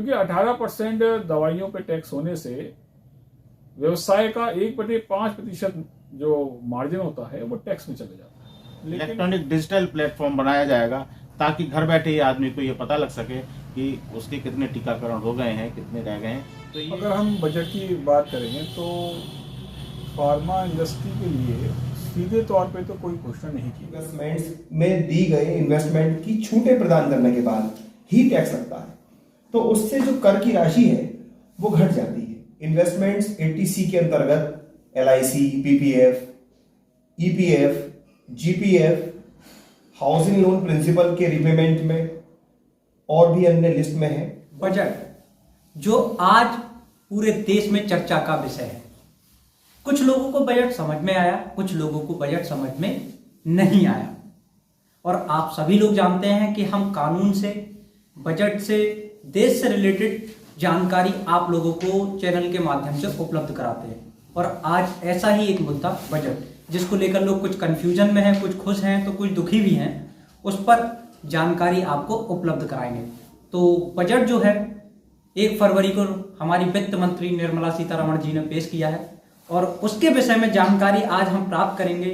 क्योंकि 18% दवाइयों पे टैक्स होने से व्यवसाय का 1/5% जो मार्जिन होता है वो टैक्स में चले जाता है। लेकिन इलेक्ट्रॉनिक डिजिटल प्लेटफॉर्म बनाया जाएगा ताकि घर बैठे ही आदमी को ये पता लग सके कि उसके कितने टीकाकरण हो गए हैं, कितने रह गए हैं। तो ये अगर हम बजट की बात करेंगे तो फार्मा इंडस्ट्री के लिए सीधे तौर पे तो कोई घोषणा नहीं की। इन्वेस्टमेंट्स में दी गए इन्वेस्टमेंट की छूटें प्रदान करने के बाद ही टैक्स लगता है, तो उससे जो कर की राशि है वो घट जाती है। इन्वेस्टमेंट्स 80C के अंतर्गत LIC, PPF, EPF, GPF, housing loan principal के रिपेमेंट में और भी अन्य लिस्ट में है। बजट जो आज पूरे देश में चर्चा का विषय है। कुछ लोगों को बजट समझ में आया, कुछ लोगों को बजट समझ में नहीं आया। और आप सभी लोग जानते हैं कि हम कानून से, बजट से, देश से रिलेटेड जानकारी आप लोगों को चैनल के माध्यम से उपलब्ध कराते हैं। और आज ऐसा ही एक मुद्दा बजट, जिसको लेकर लोग कुछ कंफ्यूजन में हैं, कुछ खुश हैं तो कुछ दुखी भी हैं, उस पर जानकारी आपको उपलब्ध कराएंगे। तो बजट जो है 1 फरवरी को हमारी वित्त मंत्री निर्मला सीतारमण जी ने पेश किया है और उसके विषय में जानकारी आज हम प्राप्त करेंगे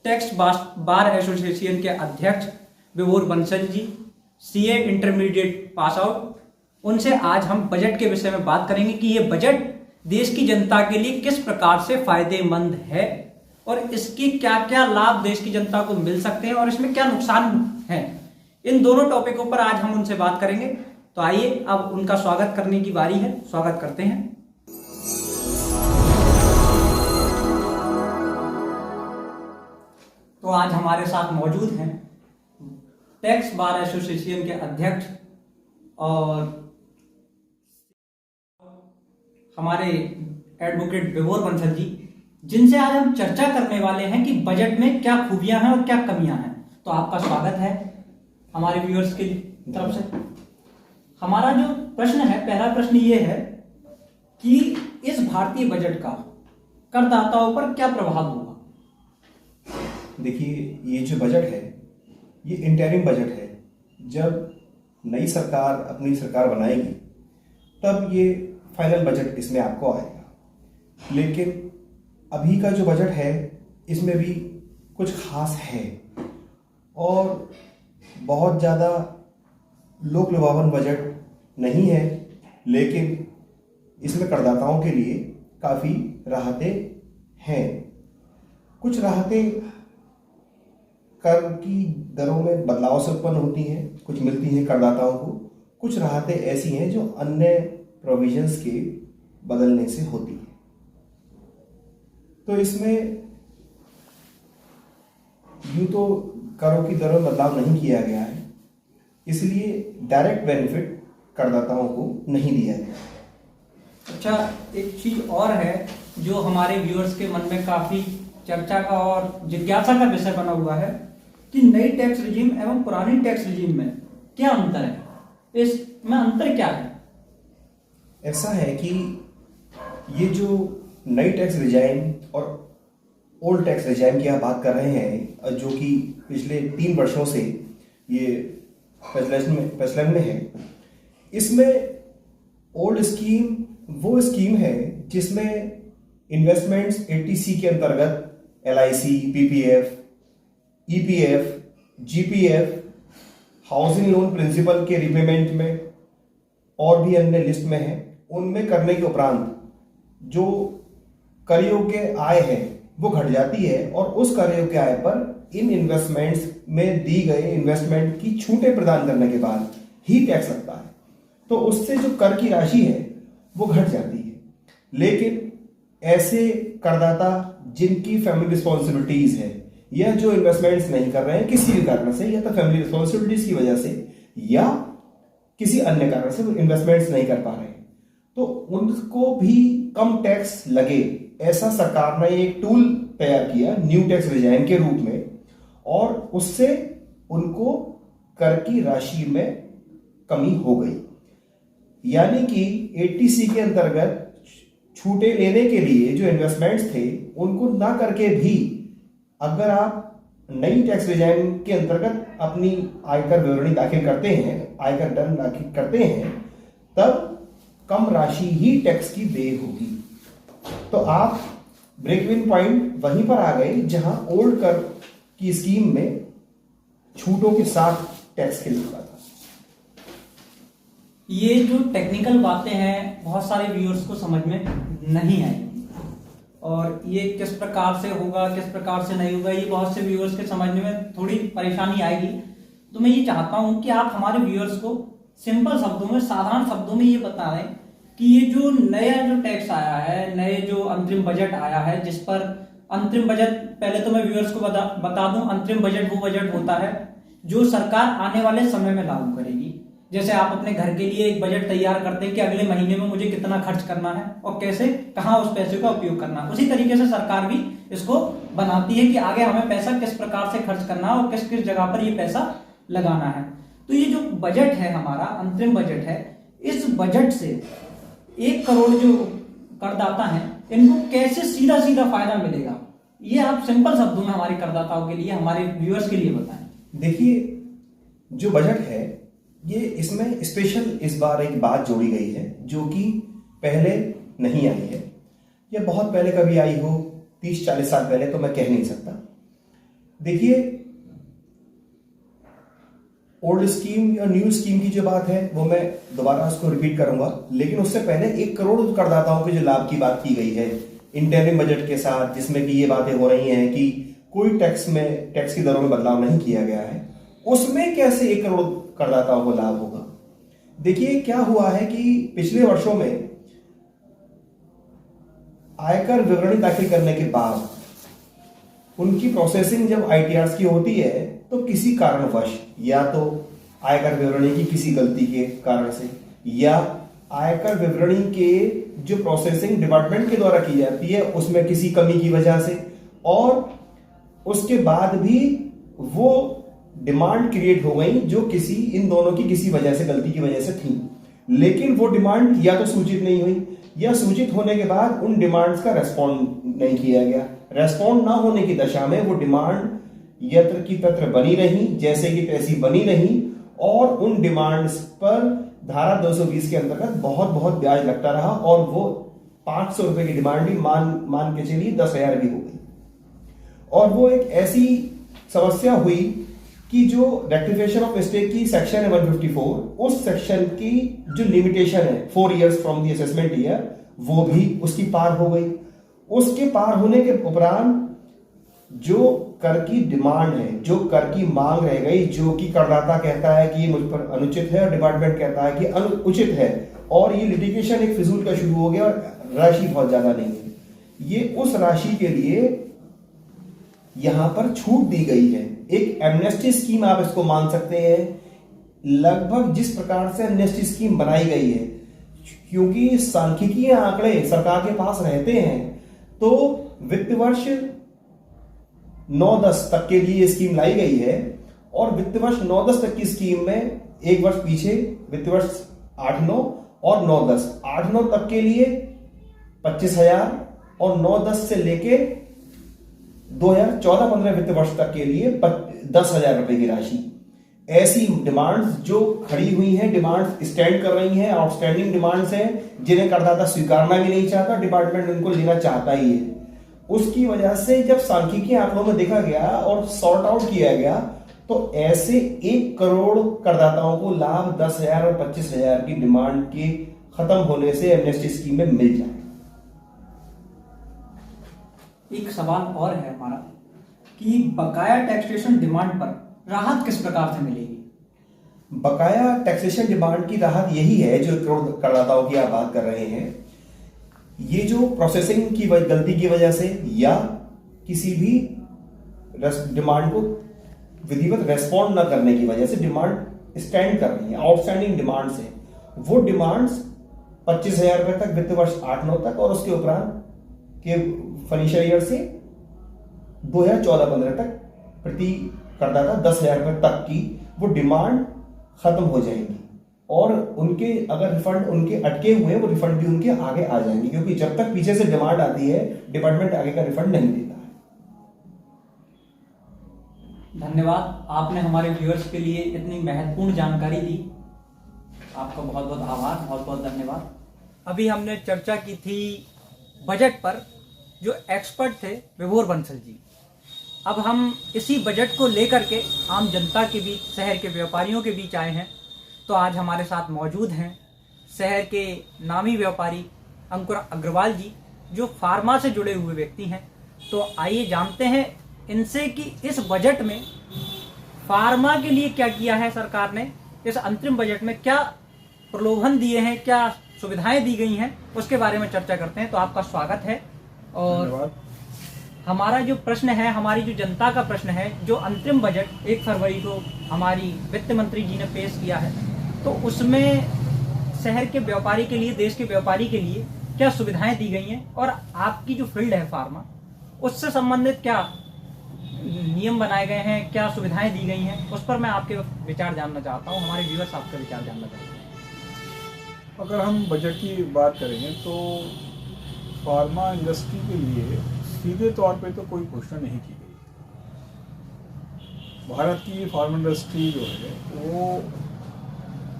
टैक्स बार एसोसिएशन के अध्यक्ष विभोर Bansal ji, CA intermediate pass out. उनसे आज हम बजट के विषय में बात करेंगे कि ये बजट देश की जनता के लिए किस प्रकार से फायदेमंद है और इसके क्या क्या लाभ देश की जनता को मिल सकते हैं और इसमें क्या नुकसान है। इन दोनों टॉपिकों पर आज हम उनसे बात करेंगे। तो आइए अब उनका स्वागत करने की बारी है, स्वागत करते हैं। तो आज हमारे साथ मौजूद हैं टैक्स बार एसोसिएशन के अध्यक्ष और हमारे एडवोकेट विभोर बंसल जी, जिनसे आज हम चर्चा करने वाले हैं कि बजट में क्या खूबियां हैं और क्या कमियां हैं। तो आपका स्वागत है हमारे व्यूअर्स की तरफ से। हमारा जो प्रश्न है, पहला प्रश्न ये है कि इस भारतीय बजट का करदाताओं पर क्या प्रभाव होगा। देखिए, ये जो बजट है ये इंटरिम बजट है। जब नई सरकार अपनी सरकार बनाएगी तब ये फाइनल बजट इसमें आपको आएगा। लेकिन अभी का जो बजट है इसमें भी कुछ खास है और बहुत ज़्यादा लोक लुभावन बजट नहीं है, लेकिन इसमें करदाताओं के लिए काफ़ी राहतें हैं। कुछ राहतें कर की दरों में बदलाव से उत्पन्न होती हैं, कुछ मिलती हैं करदाताओं को। कुछ राहतें ऐसी हैं जो अन्य प्रोविजंस के बदलने से होती है। तो इसमें यूं तो करों की दरों में बदलाव नहीं किया गया है, इसलिए डायरेक्ट बेनिफिट करदाताओं को नहीं दिया गया। अच्छा, एक चीज और है जो हमारे व्यूअर्स के मन में काफी चर्चा का और जिज्ञासा का विषय बना हुआ है कि नई टैक्स रिजीम एवं पुरानी टैक्स रिजीम में क्या अंतर है, इसमें अंतर क्या है। ऐसा है कि ये जो नई टैक्स रिजाइम और ओल्ड टैक्स रिजाइम की आप बात कर रहे हैं, जो कि पिछले 3 वर्षों से ये प्रचलन में है, इसमें ओल्ड स्कीम वो स्कीम है जिसमें इन्वेस्टमेंट्स 80C के अंतर्गत LIC, PPF, EPF, GPF, housing loan principal के रिपेमेंट में और भी अन्य लिस्ट में है, उनमें करने के उपरांत जो कर योग्य आय है वो घट जाती है और उस कर योग्य आय पर इन इन्वेस्टमेंट्स में दी गए इन्वेस्टमेंट की छूटें प्रदान करने के बाद ही टैक्स लगता है। तो उससे जो कर की राशि है वो घट जाती है। लेकिन ऐसे करदाता जिनकी फैमिली रिस्पॉन्सिबिलिटीज है या जो इन्वेस्टमेंट्स नहीं कर रहे हैं किसी भी कारण से, या तो फैमिली रिस्पॉन्सिबिलिटीज की वजह से या किसी अन्य कारण से वो इन्वेस्टमेंट्स नहीं कर पा रहे हैं, तो उनको भी कम टैक्स लगे, ऐसा सरकार ने एक टूल तैयार किया न्यू टैक्स रिजाइम के रूप में, और उससे उनको कर की राशि में कमी हो गई। यानी कि 80C के अंतर्गत छूटे लेने के लिए जो इन्वेस्टमेंट्स थे उनको ना करके भी अगर आप नई टैक्स रिजाइम के अंतर्गत अपनी आयकर विवरणी दाखिल करते हैं, आयकर रिटर्न दाखिल करते हैं, तब कम राशि ही टैक्स की देय होगी। तो आप ब्रेक इवन पॉइंट वहीं पर आ गए जहां ओल्ड कर की स्कीम में छूटों के साथ टैक्स के लिखा था। ये जो टेक्निकल बातें हैं बहुत सारे व्यूअर्स को समझ में नहीं आएगी, और ये किस प्रकार से होगा किस प्रकार से नहीं होगा, ये बहुत से व्यूअर्स के समझने में थोड़ी परेशानी आएगी। तो मैं ये चाहता हूं कि आप हमारे व्यूअर्स को सिंपल शब्दों में, साधारण शब्दों में ये बता रहे हैं कि ये जो नया जो टैक्स आया है, नए जो अंतरिम बजट आया है, जिस पर अंतरिम बजट, पहले तो मैं व्यूअर्स को बता दूं, अंतरिम बजट वो बजट होता है जो सरकार आने वाले समय में लागू करेगी। जैसे आप अपने घर के लिए एक बजट तैयार करते हैं कि अगले महीने में मुझे कितना खर्च करना है और कैसे, कहां उस पैसे का उपयोग करना है, उसी तरीके से सरकार भी इसको बनाती है कि आगे हमें पैसा किस प्रकार से खर्च करना है और किस किस जगह पर ये पैसा लगाना है। तो ये जो बजट है हमारा, अंतरिम बजट है, इस बजट से 1 करोड़ जो करदाता हैं इनको कैसे सीधा सीधा फायदा मिलेगा, ये आप सिंपल शब्दों में हमारे करदाताओं के लिए, हमारे व्यूअर्स के लिए बताएं। देखिए, जो बजट है ये, इसमें स्पेशल इस बार एक बात जोड़ी गई है जो कि पहले नहीं आई है, या बहुत पहले कभी आई हो, 30-40 साल पहले, तो मैं कह नहीं सकता। देखिए, ओल्ड स्कीम या न्यू स्कीम की जो बात है वो मैं दोबारा उसको रिपीट करूंगा, लेकिन उससे पहले 1 करोड़ करदाताओं के जो लाभ की बात की गई है इंटरिम बजट के साथ, जिसमें कि ये बातें हो रही हैं कि कोई टैक्स की दरों में बदलाव नहीं किया गया है, उसमें कैसे 1 करोड़ करदाताओं को लाभ होगा। देखिए, क्या हुआ है कि पिछले वर्षों में आयकर विवरणी दाखिल करने के बाद उनकी प्रोसेसिंग जब आईटीआर की होती है तो किसी कारणवश, या तो आयकर विवरणी की किसी गलती के कारण से, या आयकर विवरणी के जो प्रोसेसिंग डिपार्टमेंट के द्वारा की जाती है उसमें किसी कमी की वजह से, और उसके बाद भी वो डिमांड क्रिएट हो गई जो किसी, इन दोनों की किसी वजह से, गलती की वजह से थी, लेकिन वो डिमांड या तो सूचित नहीं हुई, या सूचित होने के बाद उन डिमांड्स का रेस्पॉन्ड नहीं किया गया। रेस्पॉन्ड ना होने की दशा में वो डिमांड यत्र की तत्र बनी रही, जैसे कि तैसी बनी रही, और उन डिमांड्स पर धारा 220 के अंतर्गत बहुत ब्याज लगता रहा, और वो 500 रुपए की डिमांड भी मान के चलिए 10,000 भी हो गई। और वो एक ऐसी समस्या हुई कि जो रेक्टिफिकेशन ऑफ मिस्टेक की सेक्शन है 154, उस सेक्शन की जो लिमिटेशन है 4 years from the assessment year, वो भी उसकी पार हो गई। उसके पार होने के उपरांत जो कर की डिमांड है, जो कर की मांग रह गई, जो कि करदाता कहता है कि ये मुझ पर अनुचित है और डिपार्टमेंट कहता है कि उचित है, और ये लिटिगेशन एक फिजूल का शुरू हो गया और राशि बहुत ज्यादा नहीं है, ये उस राशि के लिए यहां पर छूट दी गई है। एक एमनेस्टी स्कीम आप इसको मान सकते हैं, लगभग जिस प्रकार से एमनेस्टी स्कीम बनाई गई है, क्योंकि सांख्यिकीय आंकड़े सरकार के पास रहते हैं, तो वित्त वर्ष 9-10 तक के लिए स्कीम लाई गई है, और वित्त वर्ष 9-10 तक की स्कीम में एक वर्ष पीछे वित्त वर्ष 8-9 और 9-10, 8-9 तक के लिए 25,000 और 9-10 से लेके 2014-15 वित्त वर्ष तक के लिए 10,000 रुपए की राशि। ऐसी डिमांड्स जो खड़ी हुई हैं, डिमांड्स स्टैंड कर रही हैं, आउटस्टैंडिंग डिमांड्स हैं, जिन्हें करदाता स्वीकारना भी नहीं चाहता, डिपार्टमेंट उनको लेना चाहता ही है। उसकी वजह से जब सांख्यिकीय आंकड़ों में देखा गया और सॉर्ट आउट किया गया, तो ऐसे 1 करोड़ करदाताओं को लाभ 10,000 और 25,000 की डिमांड के खत्म होने से एमनेस्टी स्कीम में मिल जाए। एक सवाल और है हमारा कि बकाया टैक्सेशन डिमांड पर राहत किस प्रकार से मिलेगी? बकाया टैक्सेशन डिमांड की राहत यही है जो करदाताओं की आप बात कर रहे हैं। ये जो प्रोसेसिंग की गलती की वजह से या किसी भी डिमांड को विधिवत रेस्पॉन्ड न करने की वजह से डिमांड स्टैंड कर रही है, आउटस्टैंडिंग डिमांड्स है, वो डिमांड्स 25,000 रुपए तक वित्त वर्ष 8-9 तक, और उसके उपरांत के फाइनेंशियल ईयर से 2014-15 तक प्रति करदाता 10,000 रुपए तक की वो डिमांड खत्म हो जाएगी, और उनके अगर रिफंड उनके अटके हुए वो रिफंड भी उनके आगे आ जाएंगे, क्योंकि जब तक पीछे से डिमांड आती है डिपार्टमेंट आगे का रिफंड नहीं देता है। धन्यवाद, आपने हमारे व्यूअर्स के लिए इतनी महत्वपूर्ण जानकारी दी। आपका बहुत बहुत आभार, बहुत बहुत धन्यवाद। अभी हमने चर्चा की थी बजट पर, जो एक्सपर्ट थे विभोर बंसल जी। अब हम इसी बजट को लेकर के आम जनता के बीच, शहर के व्यापारियों के बीच आए हैं। तो आज हमारे साथ मौजूद हैं शहर के नामी व्यापारी अंकुर अग्रवाल जी, जो फार्मा से जुड़े हुए व्यक्ति हैं। तो आइए जानते हैं इनसे कि इस बजट में फार्मा के लिए क्या किया है सरकार ने, इस अंतरिम बजट में क्या प्रलोभन दिए हैं, क्या सुविधाएं दी गई हैं, उसके बारे में चर्चा करते हैं। तो आपका स्वागत है। और धन्यवाद। हमारा जो प्रश्न है, हमारी जो जनता का प्रश्न है, जो अंतरिम बजट 1 फरवरी को हमारी वित्त मंत्री जी ने पेश किया है, तो उसमें शहर के व्यापारी के लिए, देश के व्यापारी के लिए क्या सुविधाएं दी गई हैं, और आपकी जो फील्ड है फार्मा, उससे संबंधित क्या नियम बनाए गए हैं, क्या सुविधाएं दी गई हैं, उस पर मैं आपके विचार जानना चाहता हूं। हमारे व्यूअर्स आपके विचार जानना चाहते हैं। अगर हम बजट की बात करेंगे तो फार्मा इंडस्ट्री के लिए सीधे तौर पे तो कोई घोषणा नहीं की गई। भारत की फार्मा इंडस्ट्री जो है वो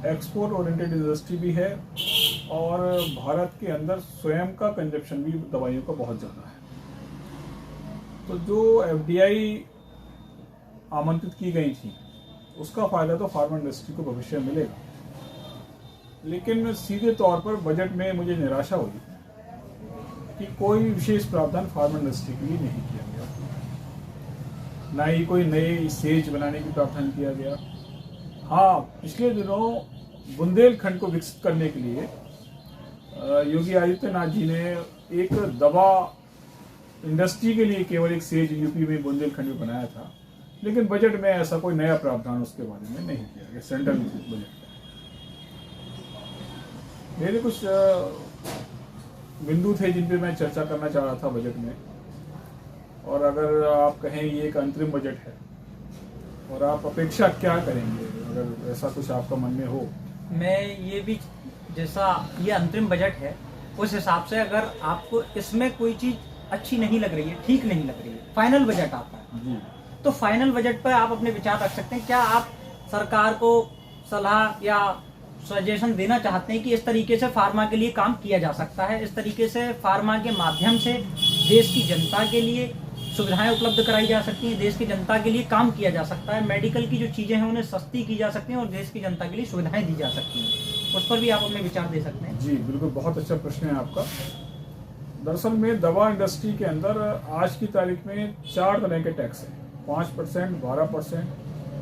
एक्सपोर्ट ओरिएंटेड इंडस्ट्री भी है, और भारत के अंदर स्वयं का कंजप्शन भी दवाइयों का बहुत ज़्यादा है। तो जो एफडीआई आमंत्रित की गई थी, उसका फ़ायदा तो फार्मा इंडस्ट्री को भविष्य में मिलेगा। लेकिन सीधे तौर पर बजट में मुझे निराशा हुई कि कोई विशेष प्रावधान फार्मा इंडस्ट्री के लिए नहीं किया गया, ना ही कोई नए सेज बनाने की प्रावधान किया गया। हाँ, पिछले दिनों बुंदेलखंड को विकसित करने के लिए योगी आदित्यनाथ जी ने एक दवा इंडस्ट्री के लिए केवल एक सेज यूपी में बुंदेलखंड में बनाया था, लेकिन बजट में ऐसा कोई नया प्रावधान उसके बारे में नहीं किया गया सेंट्रल बजट में। मेरे कुछ बिंदु थे जिन पे मैं चर्चा करना चाह रहा था बजट में, और अगर आप कहें ये एक अंतरिम बजट है और आप अपेक्षा क्या करेंगे, अगर ऐसा कुछ आपका मन में हो। मैं ये भी, जैसा ये अंतरिम बजट है, उस हिसाब से अगर आपको इसमें कोई चीज अच्छी नहीं लग रही है, ठीक नहीं लग रही है, फाइनल बजट आता है जी, तो फाइनल बजट पर आप अपने विचार रख सकते हैं। क्या आप सरकार को सलाह या सजेशन देना चाहते हैं कि इस तरीके से फार्मा के लिए काम किया जा सकता है, इस तरीके से फार्मा के माध्यम से देश की जनता के लिए सुविधाएं उपलब्ध कराई जा सकती हैं, देश की जनता के लिए काम किया जा सकता है, मेडिकल की जो चीजें हैं उन्हें सस्ती की जा सकती हैं और देश की जनता के लिए सुविधाएं दी जा सकती हैं, उस पर भी आप अपने विचार दे सकते हैं। जी बिल्कुल, बहुत अच्छा प्रश्न है आपका। दरअसल में दवा इंडस्ट्री के अंदर आज की तारीख में 4 तरह के टैक्स हैं, 5%, 12%,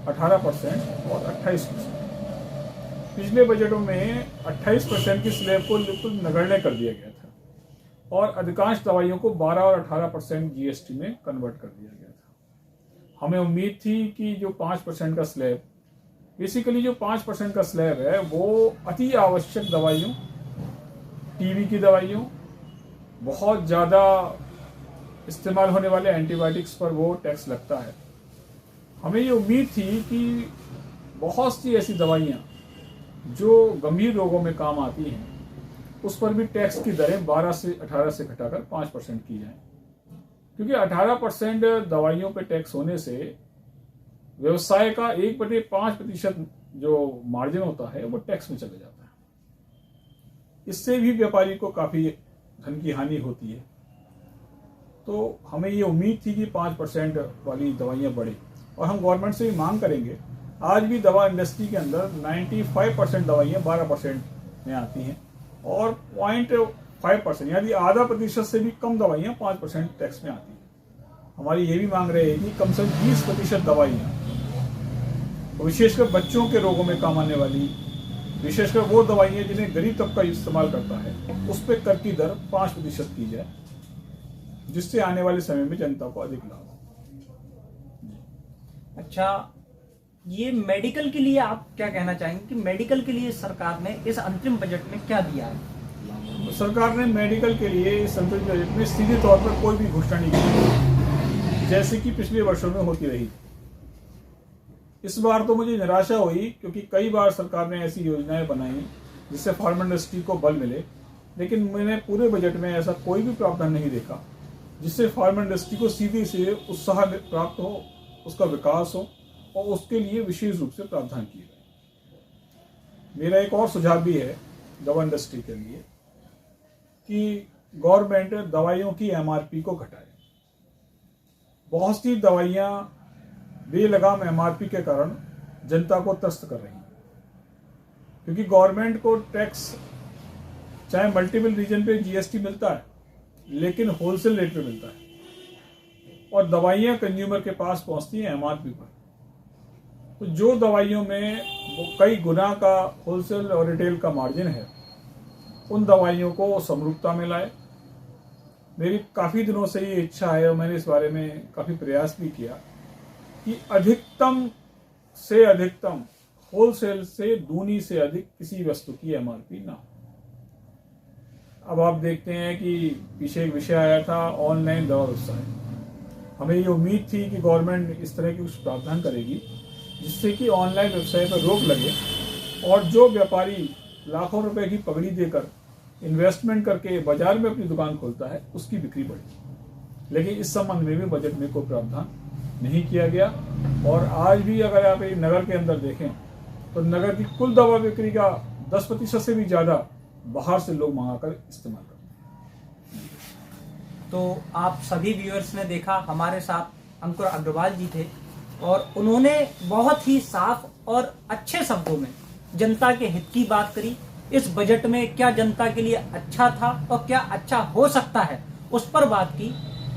18% और 28%। पिछले बजटों में 28% की स्लैब को बिल्कुल नगण्य कर दिया गया था, और अधिकांश दवाइयों को 12 और 18% जीएसटी में कन्वर्ट कर दिया गया था। हमें उम्मीद थी कि जो 5% का स्लैब, बेसिकली जो 5% का स्लैब है वो अति आवश्यक दवाइयों, टीबी की दवाइयों, बहुत ज़्यादा इस्तेमाल होने वाले एंटीबायोटिक्स पर वो टैक्स लगता है। हमें ये उम्मीद थी कि बहुत सी ऐसी दवाइयाँ जो गंभीर रोगों में काम आती हैं, उस पर भी टैक्स की दरें 12 से 18 से घटाकर 5% की जाएं, क्योंकि 18% दवाइयों पे टैक्स होने से व्यवसाय का 1/5% जो मार्जिन होता है वो टैक्स में चले जाता है। इससे भी व्यापारी को काफ़ी धन की हानि होती है। तो हमें ये उम्मीद थी कि 5% वाली दवाइयाँ बढ़े, और हम गवर्नमेंट से भी मांग करेंगे। आज भी दवा इंडस्ट्री के अंदर 95% दवाइयाँ 12% में आती हैं, और 0.5% यानी आधा प्रतिशत से भी कम दवाइयाँ 5% टैक्स में आती हैं। हमारी ये भी मांग रहे हैं कि कम से कम 20% दवाइयाँ, विशेषकर बच्चों के रोगों में काम आने वाली, विशेषकर वो दवाइयाँ जिन्हें गरीब तबका इस्तेमाल करता है, उस पर कर की दर 5% की जाए, जिससे आने वाले समय में जनता को अधिक लाभ हो। अच्छा, ये मेडिकल के लिए आप क्या कहना चाहेंगे कि मेडिकल के लिए सरकार ने इस अंतरिम बजट में क्या दिया है? तो सरकार ने मेडिकल के लिए इस अंतरिम बजट में सीधे तौर पर कोई भी घोषणा नहीं की, जैसे कि पिछले वर्षों में होती रही। इस बार तो मुझे निराशा हुई, क्योंकि कई बार सरकार ने ऐसी योजनाएं बनाई जिससे फार्मा इंडस्ट्री को बल मिले, लेकिन मैंने पूरे बजट में ऐसा कोई भी प्रावधान नहीं देखा जिससे फार्मा इंडस्ट्री को सीधे से उत्साह प्राप्त हो, उसका विकास हो, और उसके लिए विशेष रूप से प्रावधान किए गए। मेरा एक और सुझाव भी है दवा इंडस्ट्री के लिए कि गवर्नमेंट दवाइयों की एमआरपी को घटाए। बहुत सी दवाइयाँ बेलगाम एमआरपी के कारण जनता को त्रस्त कर रही हैं, क्योंकि गवर्नमेंट को टैक्स चाहे मल्टीपल रीजन पे जीएसटी मिलता है, लेकिन होलसेल रेट पे मिलता है और दवाइयाँ कंज्यूमर के पास पहुंचती हैं एमआरपी पर। तो जो दवाइयों में वो कई गुना का होलसेल और रिटेल का मार्जिन है, उन दवाइयों को समरूपता में लाए। मेरी काफ़ी दिनों से ये इच्छा है और मैंने इस बारे में काफ़ी प्रयास भी किया कि अधिकतम से अधिकतम होलसेल से दूनी से अधिक किसी वस्तु की एमआरपी ना हो। अब आप देखते हैं कि पीछे एक विषय आया था ऑनलाइन दवा व्यवसाय। हमें ये उम्मीद थी कि गवर्नमेंट इस तरह की कुछ प्रावधान करेगी जिससे कि ऑनलाइन व्यवसाय पर रोक लगे और जो व्यापारी लाखों रुपए की पगड़ी देकर इन्वेस्टमेंट करके बाजार में अपनी दुकान खोलता है उसकी बिक्री बढ़े। लेकिन इस संबंध में भी बजट में कोई प्रावधान नहीं किया गया और आज भी अगर आप एक नगर के अंदर देखें तो नगर की कुल दवा बिक्री का 10% से भी ज़्यादा बाहर से लोग मंगाकर इस्तेमाल करते हैं। तो आप सभी व्यूअर्स ने देखा, हमारे साथ अंकुर अग्रवाल जी थे और उन्होंने बहुत ही साफ और अच्छे शब्दों में जनता के हित की बात करी। इस बजट में क्या जनता के लिए अच्छा था और क्या अच्छा हो सकता है उस पर बात की।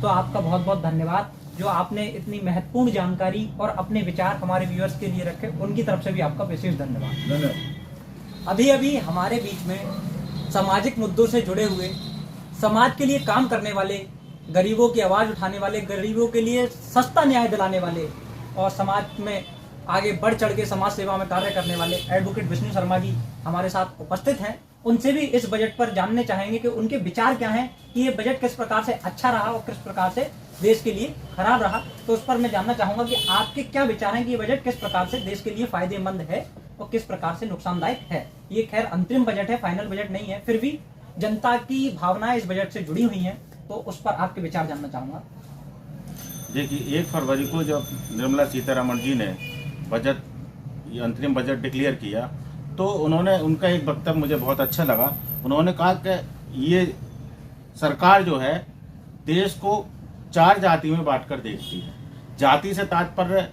तो आपका बहुत बहुत धन्यवाद जो आपने इतनी महत्वपूर्ण जानकारी और अपने विचार हमारे व्यूअर्स के लिए रखे, उनकी तरफ से भी आपका विशेष धन्यवाद। अभी अभी हमारे बीच में सामाजिक मुद्दों से जुड़े हुए, समाज के लिए काम करने वाले, गरीबों की आवाज उठाने वाले, गरीबों के लिए सस्ता न्याय दिलाने वाले और समाज में आगे बढ़ चढ़ के समाज सेवा में कार्य करने वाले एडवोकेट विष्णु शर्मा जी हमारे साथ उपस्थित हैं। उनसे भी इस बजट पर जानने चाहेंगे कि उनके विचार क्या हैं, कि ये बजट किस प्रकार से अच्छा रहा और किस प्रकार से देश के लिए खराब रहा। तो उस पर मैं जानना चाहूंगा कि आपके क्या विचार हैं कि ये बजट किस प्रकार से देश के लिए फायदेमंद है और किस प्रकार से नुकसानदायक है। ये खैर अंतरिम बजट है, फाइनल बजट नहीं है, फिर भी जनता की भावनाएं इस बजट से जुड़ी हुई हैं, तो उस पर आपके विचार जानना चाहूंगा। देखिए, 1 फरवरी को जब निर्मला सीतारमण जी ने बजट, ये अंतरिम बजट डिक्लेयर किया, तो उन्होंने, उनका एक वक्तव्य मुझे बहुत अच्छा लगा। उन्होंने कहा कि ये सरकार जो है देश को 4 जाति में बांटकर देखती है। जाति से तात्पर्य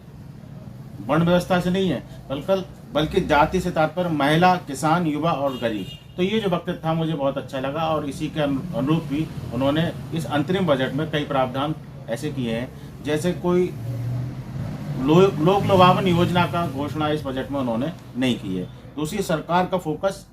वर्ण व्यवस्था से नहीं है, बल्कि जाति से तात्पर्य महिला, किसान, युवा और गरीब। तो ये जो वक्तव्य था मुझे बहुत अच्छा लगा और इसी के अनुरूप भी उन्होंने इस अंतरिम बजट में कई प्रावधान ऐसे किए हैं, जैसे कोई लोक लुभावन योजना का घोषणा इस बजट में उन्होंने नहीं की है। दूसरी, सरकार का फोकस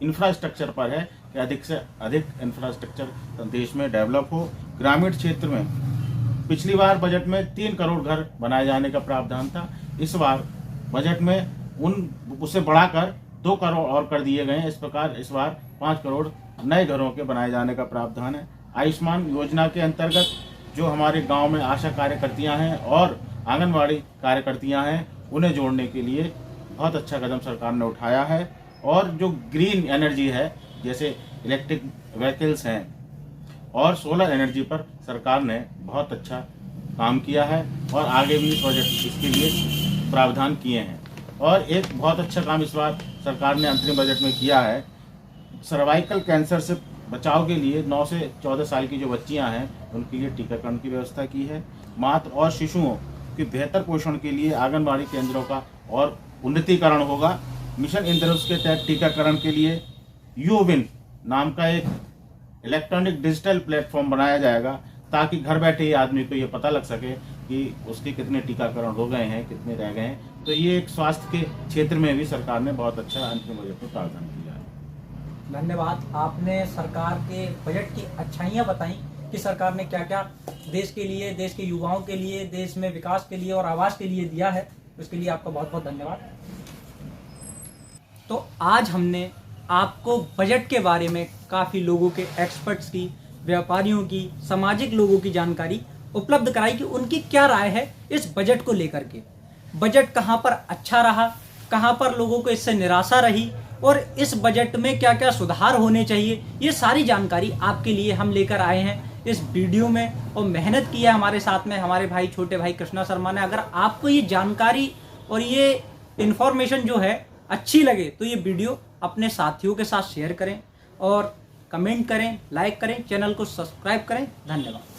इंफ्रास्ट्रक्चर पर है कि अधिक से अधिक इंफ्रास्ट्रक्चर देश में डेवलप हो। ग्रामीण क्षेत्र में पिछली बार बजट में 3 करोड़ घर बनाए जाने का प्रावधान था, इस बार बजट में उससे बढ़ाकर 2 करोड़ और कर दिए गए हैं। इस प्रकार इस बार 5 करोड़ नए घरों के बनाए जाने का प्रावधान है। आयुष्मान योजना के अंतर्गत जो हमारे गांव में आशा कार्यकर्तियां हैं और आंगनवाड़ी कार्यकर्तियां हैं, उन्हें जोड़ने के लिए बहुत अच्छा कदम सरकार ने उठाया है। और जो ग्रीन एनर्जी है, जैसे इलेक्ट्रिक व्हीकल्स हैं और सोलर एनर्जी पर सरकार ने बहुत अच्छा काम किया है और आगे भी इस बजट इसके लिए प्रावधान किए हैं। और एक बहुत अच्छा काम इस बार सरकार ने अंतरिम बजट में किया है, सर्वाइकल कैंसर से बचाव के लिए 9 से 14 साल की जो बच्चियां हैं उनके लिए टीकाकरण की व्यवस्था की है। मातृ और शिशुओं के बेहतर पोषण के लिए आंगनबाड़ी केंद्रों का और उन्नतीकरण होगा। मिशन इंद्रधनुष के तहत टीकाकरण के लिए यूविन नाम का एक इलेक्ट्रॉनिक डिजिटल प्लेटफॉर्म बनाया जाएगा, ताकि घर बैठे ही आदमी को ये पता लग सके कि उसके कितने टीकाकरण हो गए हैं, कितने रह गए हैं। तो ये एक स्वास्थ्य के क्षेत्र में भी सरकार ने बहुत अच्छा अंतरिम बजट में प्रावधान किया है। धन्यवाद, आपने सरकार के बजट की अच्छाइयाँ बताई कि सरकार ने क्या क्या देश के लिए, देश के युवाओं के लिए, देश में विकास के लिए और आवास के लिए दिया है। उसके लिए आपका बहुत बहुत धन्यवाद। तो आज हमने आपको बजट के बारे में काफ़ी लोगों के, एक्सपर्ट्स की, व्यापारियों की, सामाजिक लोगों की जानकारी उपलब्ध कराई कि उनकी क्या राय है इस बजट को लेकर के। बजट कहाँ पर अच्छा रहा, कहाँ पर लोगों को इससे निराशा रही और इस बजट में क्या क्या सुधार होने चाहिए, ये सारी जानकारी आपके लिए हम लेकर आए हैं इस वीडियो में। और मेहनत की है हमारे साथ में हमारे भाई, छोटे भाई कृष्णा शर्मा ने। अगर आपको ये जानकारी और ये इन्फॉर्मेशन जो है अच्छी लगे तो ये वीडियो अपने साथियों के साथ शेयर करें और कमेंट करें, लाइक करें, चैनल को सब्सक्राइब करें। धन्यवाद।